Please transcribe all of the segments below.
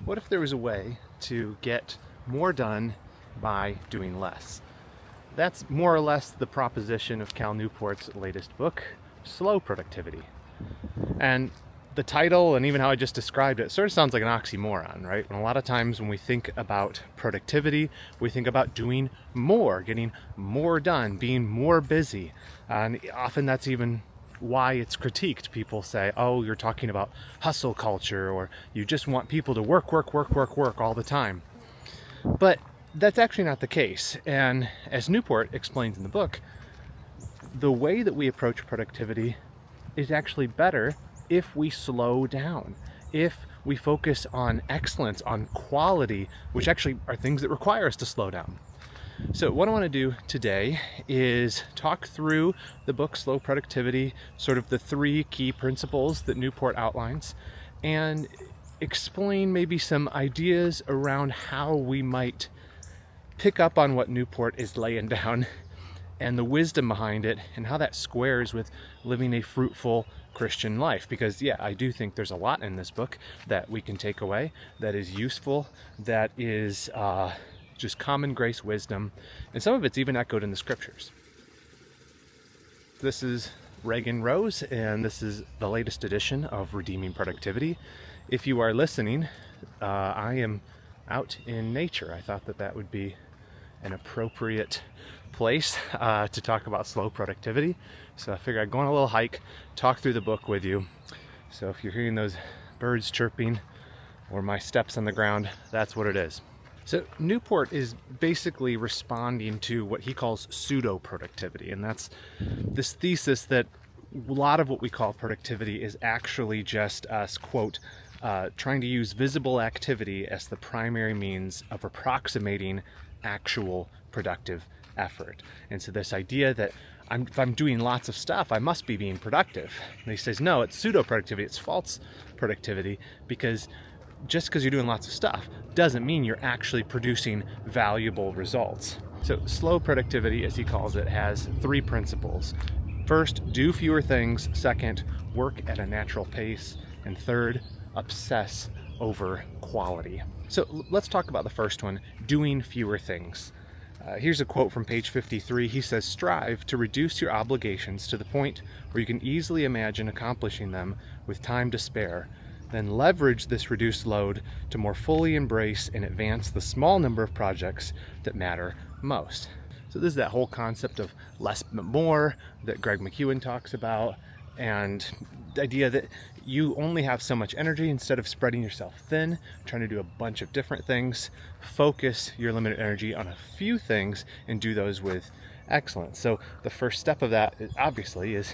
what if there was a way to get more done by doing less? That's more or less the proposition of Cal Newport's latest book, Slow Productivity. And the title and even how I just described it sort of sounds like an oxymoron, right? And a lot of times when we think about productivity, we think about doing more, getting more done, being more busy. And often that's even why it's critiqued. People say, oh, you're talking about hustle culture, or you just want people to work all the time. But that's actually not the case. And as Newport explains in the book, the way that we approach productivity is actually better if we slow down, if we focus on excellence, on quality, which actually are things that require us to slow down. So what I want to do today is talk through the book Slow Productivity, sort of the 3 key principles that Newport outlines, and explain maybe some ideas around how we might pick up on what Newport is laying down and the wisdom behind it, and how that squares with living a fruitful Christian life. Because yeah, I do think there's a lot in this book that we can take away, that is useful, that is just common grace wisdom, and some of it's even echoed in the scriptures. This is Reagan Rose, and this is the latest edition of Redeeming Productivity. If you are listening, I am out in nature. I thought that would be an appropriate place to talk about slow productivity. So I figured I'd go on a little hike, talk through the book with you. So if you're hearing those birds chirping or my steps on the ground, that's what it is. So Newport is basically responding to what he calls pseudo-productivity, and that's this thesis that a lot of what we call productivity is actually just us, quote, trying to use visible activity as the primary means of approximating actual productive effort. And so this idea that if I'm doing lots of stuff, I must be being productive. And he says, no, it's pseudo-productivity, it's false productivity, because just because you're doing lots of stuff doesn't mean you're actually producing valuable results. So slow productivity, as he calls it, has 3 principles. First, do fewer things. Second, work at a natural pace. And third, obsess over quality. So let's talk about the first one, doing fewer things. Here's a quote from page 53. He says, strive to reduce your obligations to the point where you can easily imagine accomplishing them with time to spare. Then leverage this reduced load to more fully embrace and advance the small number of projects that matter most. So this is that whole concept of less but more that Greg McEwen talks about, and the idea that you only have so much energy. Instead of spreading yourself thin, trying to do a bunch of different things, focus your limited energy on a few things and do those with excellence. So the first step of that obviously is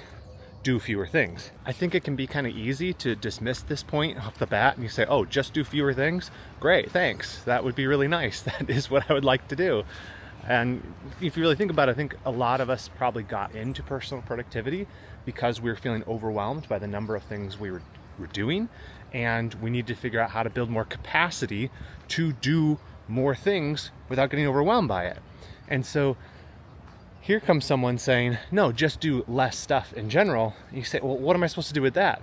do fewer things. I think it can be kind of easy to dismiss this point off the bat, and you say, oh, just do fewer things? Great, thanks. That would be really nice. That is what I would like to do. And if you really think about it, I think a lot of us probably got into personal productivity because we were feeling overwhelmed by the number of things we were doing, and we need to figure out how to build more capacity to do more things without getting overwhelmed by it. And so here comes someone saying, no, just do less stuff in general. You say, well, what am I supposed to do with that?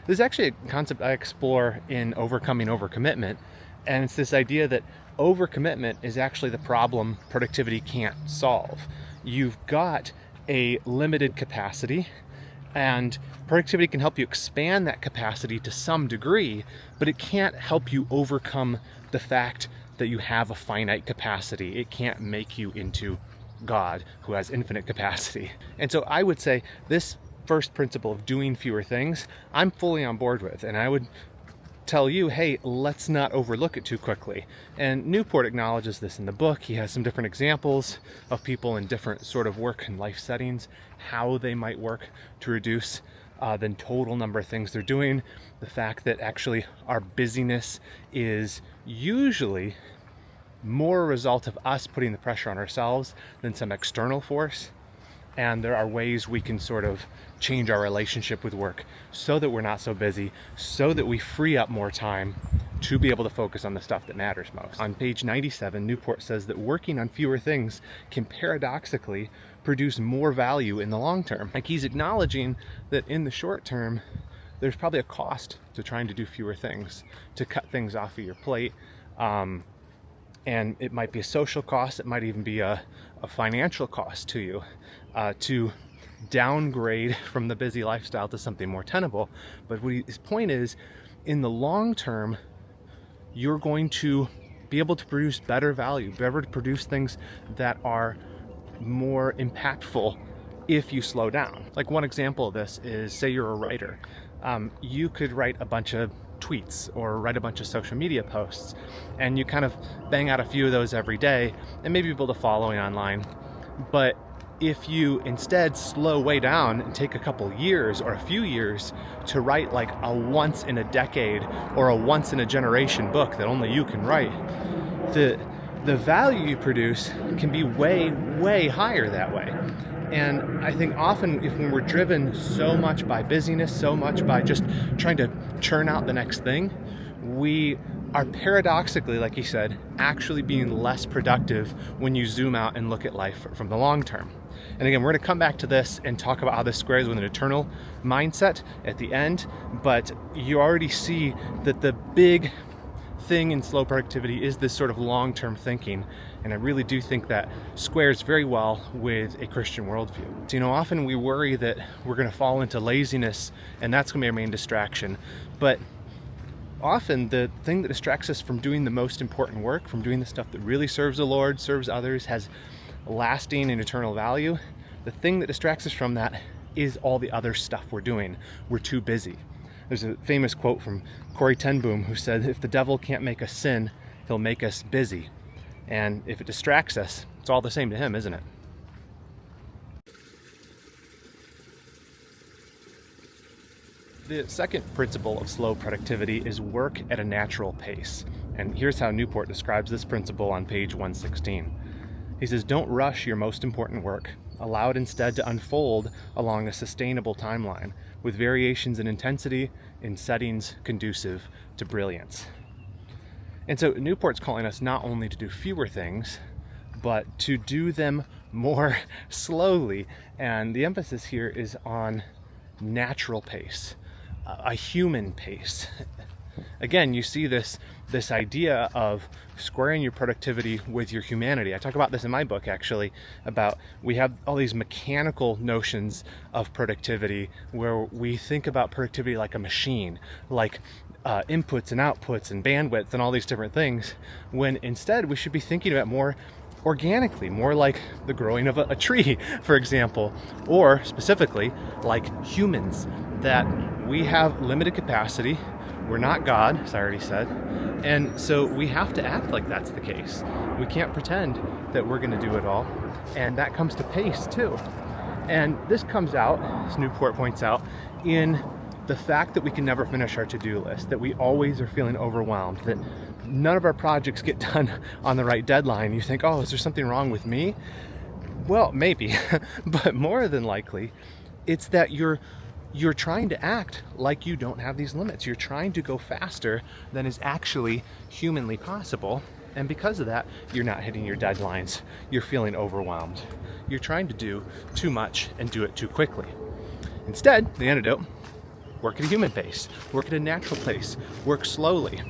This is actually a concept I explore in Overcoming Overcommitment, and it's this idea that overcommitment is actually the problem productivity can't solve. You've got a limited capacity, and productivity can help you expand that capacity to some degree, but it can't help you overcome the fact that you have a finite capacity. It can't make you into God, who has infinite capacity. And so I would say this first principle of doing fewer things, I'm fully on board with, and I would tell you, hey, let's not overlook it too quickly. And Newport acknowledges this in the book. He has some different examples of people in different sort of work and life settings, how they might work to reduce the total number of things they're doing. The fact that actually our busyness is usually more a result of us putting the pressure on ourselves than some external force. And there are ways we can sort of change our relationship with work so that we're not so busy, so that we free up more time to be able to focus on the stuff that matters most. On page 97, Newport says that working on fewer things can paradoxically produce more value in the long term. Like, he's acknowledging that in the short term, there's probably a cost to trying to do fewer things, to cut things off of your plate. And it might be a social cost, it might even be a financial cost to you, to downgrade from the busy lifestyle to something more tenable. But his point is, in the long term, you're going to be able to produce better value, be able to produce things that are more impactful if you slow down. Like one example of this is, say you're a writer. You could write a bunch of tweets or write a bunch of social media posts, and you kind of bang out a few of those every day and maybe build a following online. But if you instead slow way down and take a couple years or a few years to write like a once in a decade or a once in a generation book that only you can write, the value you produce can be way higher that way. And I think often when we're driven so much by busyness, so much by just trying to churn out the next thing, we are paradoxically, like he said, actually being less productive when you zoom out and look at life from the long term. And again, we're going to come back to this and talk about how this squares with an eternal mindset at the end, but you already see that the big thing in slow productivity is this sort of long-term thinking, and I really do think that squares very well with a Christian worldview. So, you know, often we worry that we're going to fall into laziness and that's going to be our main distraction, but often the thing that distracts us from doing the most important work, from doing the stuff that really serves the Lord, serves others, has lasting and eternal value, the thing that distracts us from that is all the other stuff we're doing. We're too busy. There's a famous quote from Corrie ten Boom who said, if the devil can't make us sin, he'll make us busy. And if it distracts us, it's all the same to him, isn't it? The second principle of slow productivity is work at a natural pace. And here's how Newport describes this principle on page 116. He says, don't rush your most important work. Allow it instead to unfold along a sustainable timeline, with variations in intensity in settings conducive to brilliance. And so Newport's calling us not only to do fewer things, but to do them more slowly. And the emphasis here is on natural pace, a human pace. Again, you see this idea of squaring your productivity with your humanity. I talk about this in my book, actually, about we have all these mechanical notions of productivity where we think about productivity like a machine, like inputs and outputs and bandwidth and all these different things, when instead we should be thinking about more organically, more like the growing of a tree, for example, or specifically like humans, that we have limited capacity. We're not God, as I already said, and so we have to act like that's the case. We can't pretend that we're going to do it all, and that comes to pace too. And this comes out, as Newport points out, in the fact that we can never finish our to-do list, that we always are feeling overwhelmed, that none of our projects get done on the right deadline. You think, oh, is there something wrong with me? Well, maybe, but more than likely, it's that you're trying to act like you don't have these limits. You're trying to go faster than is actually humanly possible. And because of that, you're not hitting your deadlines. You're feeling overwhelmed. You're trying to do too much and do it too quickly. Instead, the antidote, work at a human pace, work at a natural pace, work slowly.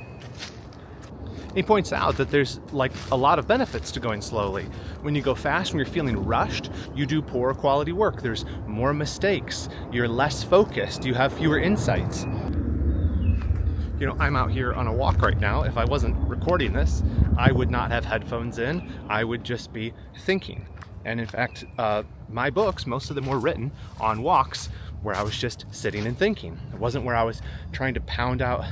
He points out that there's like a lot of benefits to going slowly. When you go fast, when you're feeling rushed, you do poor quality work. There's more mistakes. You're less focused. You have fewer insights. You know, I'm out here on a walk right now. If I wasn't recording this, I would not have headphones in. I would just be thinking. And in fact, my books, most of them were written on walks where I was just sitting and thinking. It wasn't where I was trying to pound out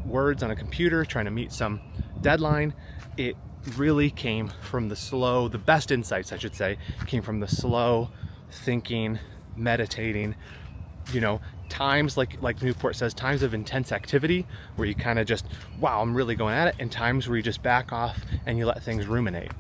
words on a computer, trying to meet some deadline. It really came from the best insights, I should say, came from the slow thinking, meditating, you know, times like Newport says, times of intense activity where you kind of just, wow, I'm really going at it, and times where you just back off and you let things ruminate.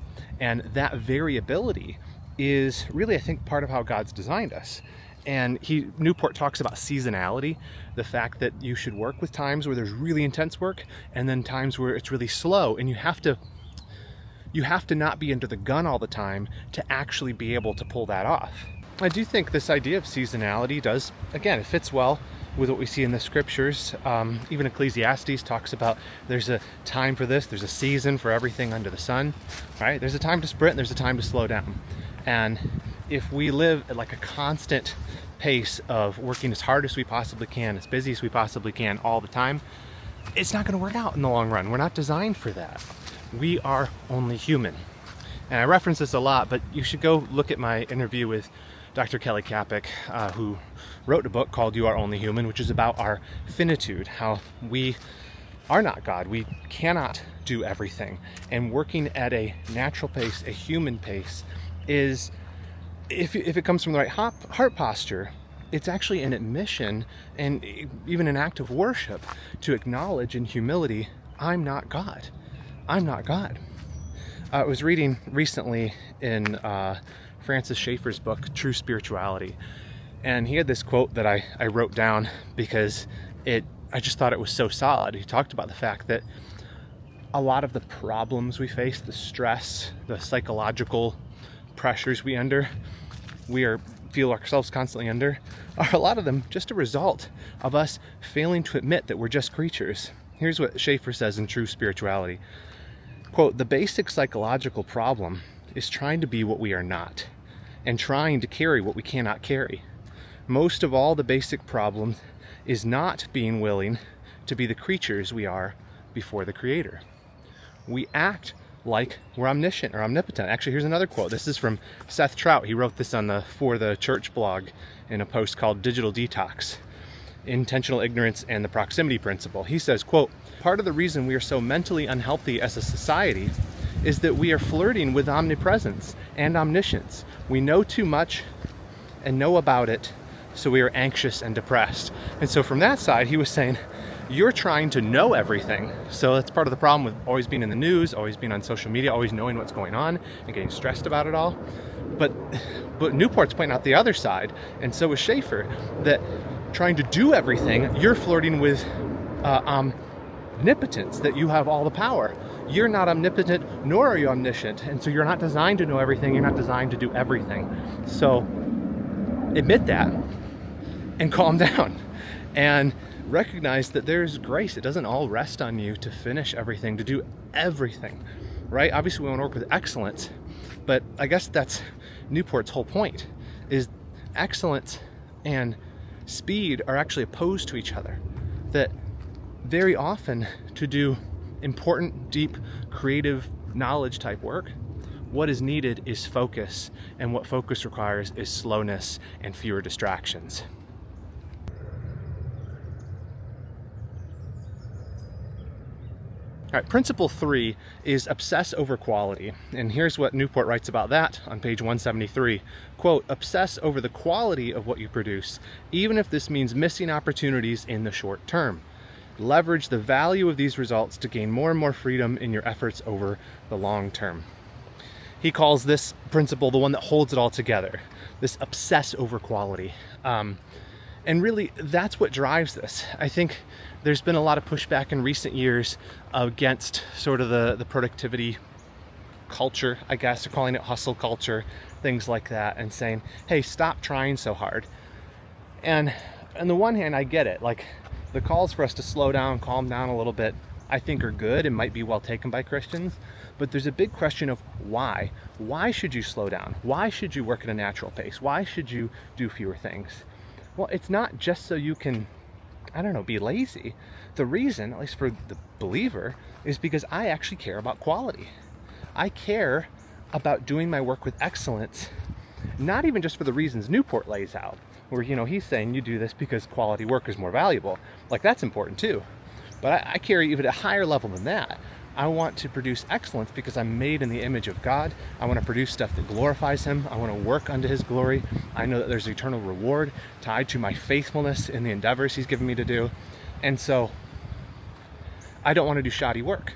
And that variability is really, I think, part of how God's designed us. And Newport talks about seasonality, the fact that you should work with times where there's really intense work and then times where it's really slow, and you have to not be under the gun all the time to actually be able to pull that off. I do think this idea of seasonality does, again, it fits well with what we see in the scriptures. Even Ecclesiastes talks about there's a time for this, there's a season for everything under the sun, right? There's a time to sprint, there's a time to slow down. And if we live at like a constant pace of working as hard as we possibly can, as busy as we possibly can all the time, it's not going to work out in the long run. We're not designed for that. We are only human. And I reference this a lot, but you should go look at my interview with Dr. Kelly Kapic, who wrote a book called You Are Only Human, which is about our finitude, how we are not God. We cannot do everything. And working at a natural pace, a human pace, is, if it comes from the right heart posture, it's actually an admission and even an act of worship to acknowledge in humility, I'm not God. I'm not God. I was reading recently in Francis Schaeffer's book, True Spirituality, and he had this quote that I wrote down because I just thought it was so solid. He talked about the fact that a lot of the problems we face, the stress, the psychological pressures we feel ourselves constantly under, are a lot of them just a result of us failing to admit that we're just creatures. Here's what Schaeffer says in True Spirituality. Quote, "The basic psychological problem is trying to be what we are not, and trying to carry what we cannot carry. Most of all, the basic problem is not being willing to be the creatures we are before the Creator. We act like we're omniscient or omnipotent." Actually, here's another quote. This is from Seth Trout. He wrote this on the For the Church blog in a post called Digital Detox, Intentional Ignorance and the Proximity Principle. He says, quote, "Part of the reason we are so mentally unhealthy as a society is that we are flirting with omnipresence and omniscience. We know too much and know about it, so we are anxious and depressed." And so from that side, he was saying, you're trying to know everything. So that's part of the problem with always being in the news, always being on social media, always knowing what's going on and getting stressed about it all. But Newport's pointing out the other side, and so is Schaeffer, that trying to do everything, you're flirting with omnipotence, that you have all the power. You're not omnipotent, nor are you omniscient, and so you're not designed to know everything, you're not designed to do everything. So admit that and calm down and recognize that there's grace. It doesn't all rest on you to finish everything, to do everything, right? Obviously we want to work with excellence, but I guess that's Newport's whole point, is excellence and speed are actually opposed to each other. That very often, to do important, deep, creative, knowledge type work, what is needed is focus, and what focus requires is slowness and fewer distractions. All right, principle 3 is obsess over quality. And here's what Newport writes about that on page 173. Quote, "Obsess over the quality of what you produce, even if this means missing opportunities in the short term. Leverage the value of these results to gain more and more freedom in your efforts over the long term." He calls this principle the one that holds it all together, this obsess over quality. And really, that's what drives this. I think there's been a lot of pushback in recent years against sort of the productivity culture, I guess, or calling it hustle culture, things like that, and saying, hey, stop trying so hard. And on the one hand, I get it. Like, the calls for us to slow down, calm down a little bit, I think are good and might be well taken by Christians. But there's a big question of why. Why should you slow down? Why should you work at a natural pace? Why should you do fewer things? Well, it's not just so you can, be lazy. The reason, at least for the believer, is because I actually care about quality. I care about doing my work with excellence, not even just for the reasons Newport lays out, where, he's saying you do this because quality work is more valuable. Like, that's important too. But I carry even a higher level than that. I want to produce excellence because I'm made in the image of God. I want to produce stuff that glorifies Him. I want to work unto His glory. I know that there's eternal reward tied to my faithfulness in the endeavors He's given me to do. And so I don't want to do shoddy work.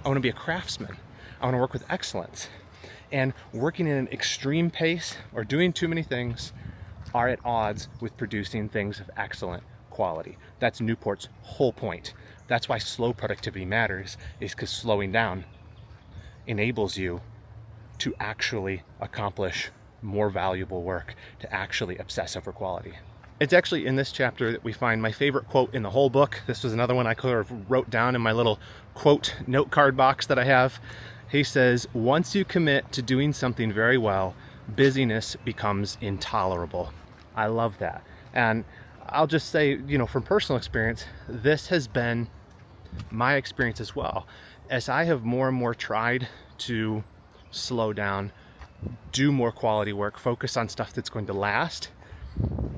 I want to be a craftsman. I want to work with excellence. And working in an extreme pace or doing too many things are at odds with producing things of excellent quality. That's Newport's whole point. That's why slow productivity matters, is because slowing down enables you to actually accomplish more valuable work, to actually obsess over quality. It's actually in this chapter that we find my favorite quote in the whole book. This was another one I sort of wrote down in my little quote note card box that I have. He says, once you commit to doing something very well, busyness becomes intolerable. I love that. And I'll just say, from personal experience, this has been my experience as well. As I have more and more tried to slow down, do more quality work, focus on stuff that's going to last,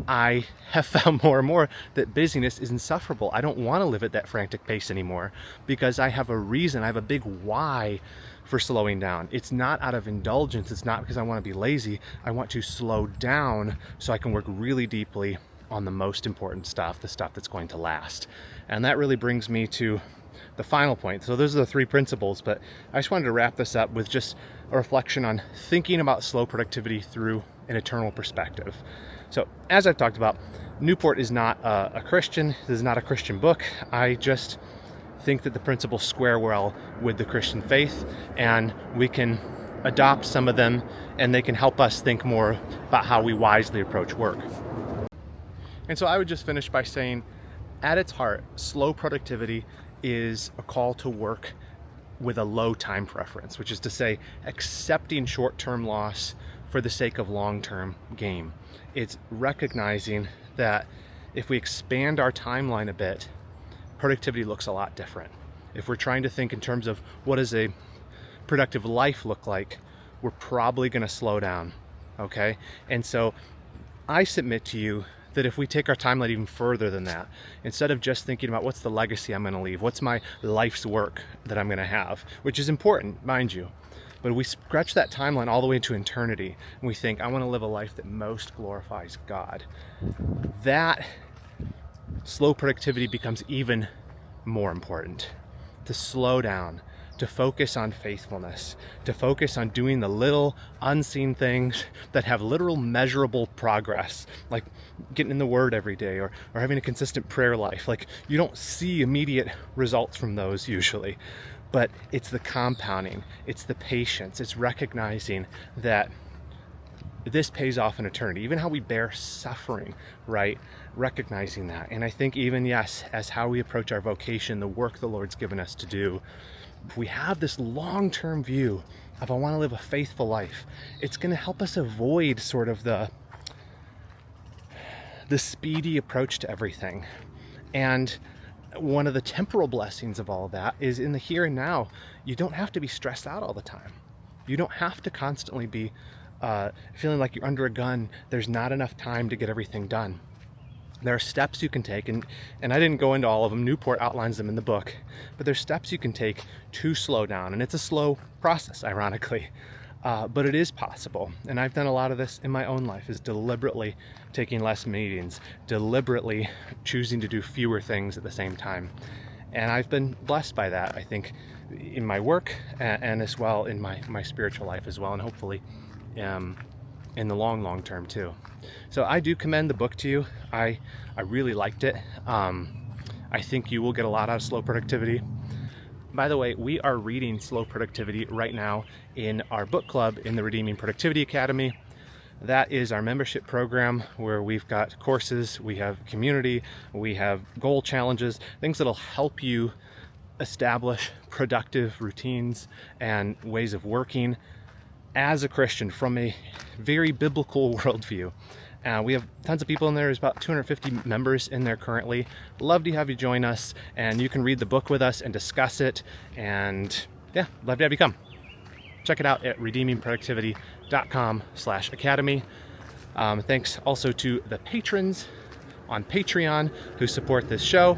I have found more and more that busyness is insufferable. I don't want to live at that frantic pace anymore because I have a reason, I have a big why for slowing down. It's not out of indulgence, it's not because I want to be lazy. I want to slow down so I can work really deeply on the most important stuff, the stuff that's going to last. And that really brings me to the final point. So those are the 3 principles, but I just wanted to wrap this up with just a reflection on thinking about slow productivity through an eternal perspective. So as I've talked about, Newport is not a Christian. This is not a Christian book. I just think that the principles square well with the Christian faith, and we can adopt some of them, and they can help us think more about how we wisely approach work. And so I would just finish by saying, at its heart, slow productivity is a call to work with a low time preference, which is to say, accepting short-term loss for the sake of long-term gain. It's recognizing that if we expand our timeline a bit, productivity looks a lot different. If we're trying to think in terms of what does a productive life look like, we're probably going to slow down, okay? And so I submit to you that if we take our timeline even further than that, instead of just thinking about what's the legacy I'm going to leave, what's my life's work that I'm going to have, which is important, mind you, but we stretch that timeline all the way into eternity, and we think, I want to live a life that most glorifies God. That slow productivity becomes even more important. To slow down, to focus on faithfulness, to focus on doing the little unseen things that have literal measurable progress, like getting in the Word every day or having a consistent prayer life. Like, you don't see immediate results from those usually, but it's the compounding, it's the patience, it's recognizing that this pays off in eternity. Even how we bear suffering, right? Recognizing that. And I think even, yes, as how we approach our vocation, the work the Lord's given us to do, if we have this long-term view of I want to live a faithful life, it's going to help us avoid sort of the speedy approach to everything. And one of the temporal blessings of all of that is in the here and now. You don't have to be stressed out all the time. You don't have to constantly be feeling like you're under a gun. There's not enough time to get everything done. There are steps you can take, and I didn't go into all of them. Newport outlines them in the book, but there's steps you can take to slow down, and it's a slow process, ironically, but it is possible. And I've done a lot of this in my own life, is deliberately taking less meetings, deliberately choosing to do fewer things at the same time, and I've been blessed by that, I think, in my work and as well in my spiritual life as well, and hopefully in the long term too. So I do commend the book to you. I really liked it. I think you will get a lot out of slow productivity. By the way, we are reading Slow Productivity right now in our book club in the Redeeming Productivity Academy. That is our membership program where we've got courses, we have community, we have goal challenges, things that'll help you establish productive routines and ways of working as a Christian from a very biblical worldview. We have tons of people in there. There's about 250 members in there currently. Love to have you join us, and you can read the book with us and discuss it, and yeah, love to have you come. Check it out at redeemingproductivity.com/academy. Thanks also to the patrons on Patreon who support this show.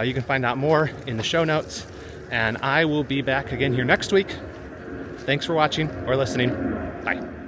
You can find out more in the show notes, and I will be back again here next week. Thanks for watching or listening. Bye.